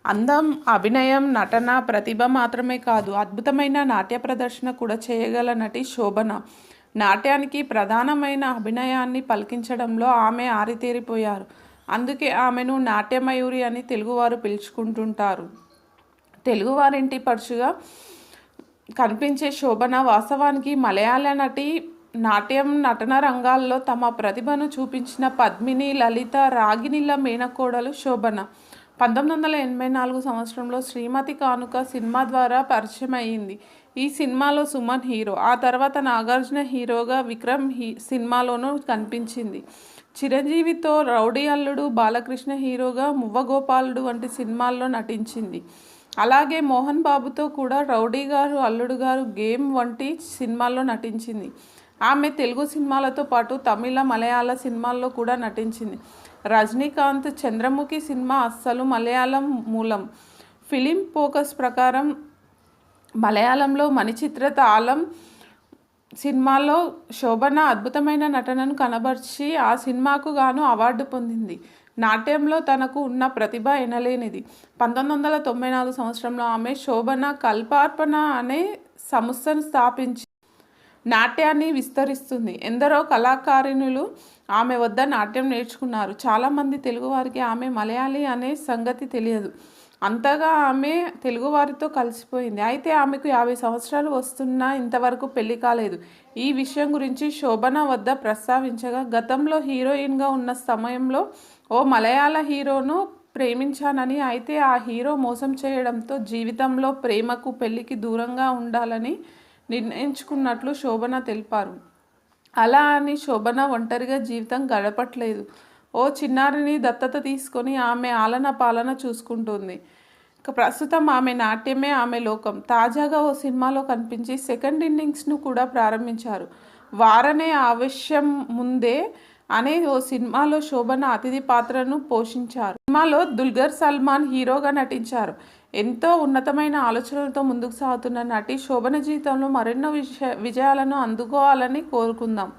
అందం, అభినయం, నటన, ప్రతిభ మాత్రమే కాదు, అద్భుతమైన నాట్య ప్రదర్శన కూడా చేయగల నటి శోభన. నాట్యానికి ప్రధానమైన అభినయాన్ని పలికించడంలో ఆమె ఆరితేరిపోయారు. అందుకే ఆమెను నాట్యమయూరి అని తెలుగువారు పిలుచుకుంటుంటారు. తెలుగువారింటి పడుచుగా కనిపించే శోభన వాస్తవానికి మలయాళ నటి. నాట్యం, నటన రంగాల్లో తమ ప్రతిభను చూపించిన పద్మిని, లలిత, రాగిణిల మేనకోడలు శోభన. 1984 సంవత్సరంలో శ్రీమతి కానుక సినిమా ద్వారా పరిచయం అయ్యింది. ఈ సినిమాలో సుమన్ హీరో. ఆ తర్వాత నాగార్జున హీరోగా, విక్రమ్ సినిమాలోనూ కనిపించింది. చిరంజీవితో రౌడీ అల్లుడు, బాలకృష్ణ హీరోగా మువ్వగోపాలుడు వంటి సినిమాల్లో నటించింది. అలాగే మోహన్ బాబుతో కూడా రౌడీ గారు, అల్లుడు గారు, గేమ్ వంటి సినిమాల్లో నటించింది. ఆమె తెలుగు సినిమాలతో పాటు తమిళ, మలయాళ సినిమాల్లో కూడా నటించింది. రజనీకాంత్ చంద్రముఖి సినిమా అస్సలు మలయాళం మూలం. ఫిలిం ఫోకస్ ప్రకారం మలయాళంలో మణిచిత్ర తాళం సినిమాలో శోభన అద్భుతమైన నటనను కనబర్చి ఆ సినిమాకు గాను అవార్డు పొందింది. నాట్యంలో తనకు ఉన్న ప్రతిభ ఎనలేనిది. 1994 సంవత్సరంలో ఆమె శోభన కల్పార్పణ అనే సంస్థను స్థాపించి నాట్యాన్ని విస్తరిస్తుంది. ఎందరో కళాకారిణులు ఆమె వద్ద నాట్యం నేర్చుకున్నారు. చాలామంది తెలుగువారికి ఆమె మలయాళీ అనే సంగతి తెలియదు. అంతగా ఆమె తెలుగువారితో కలిసిపోయింది. అయితే ఆమెకు 50 సంవత్సరాలు వస్తున్నా ఇంతవరకు పెళ్లి కాలేదు. ఈ విషయం గురించి శోభన వద్ద ప్రస్తావించగా, గతంలో హీరోయిన్గా ఉన్న సమయంలో ఓ మలయాళ హీరోను ప్రేమించానని, అయితే ఆ హీరో మోసం చేయడంతో జీవితంలో ప్రేమకు, పెళ్లికి దూరంగా ఉండాలని నిర్ణయించుకున్నట్లు శోభన తెలిపారు. అలా అని శోభన ఒంటరిగా జీవితం గడపట్లేదు. ఓ చిన్నారిని దత్తత తీసుకొని ఆమె ఆలన పాలన చూసుకుంటుంది. ప్రస్తుతం ఆమె నాట్యమే ఆమె లోకం. తాజాగా ఓ సినిమాలో కనిపించి సెకండ్ ఇన్నింగ్స్ను కూడా ప్రారంభించారు. వారనే ఆవేశం ముందే అనే ఓ సినిమాలో శోభన అతిథి పాత్రను పోషించారు. సినిమాలో దుల్కర్ సల్మాన్ హీరోగా నటించారు. ఎంతో ఉన్నతమైన ఆలోచనలతో ముందుకు సాగుతున్న నటి శోభన జీవితంలో మరెన్నో విజయాలను అందుకోవాలని కోరుకుందాం.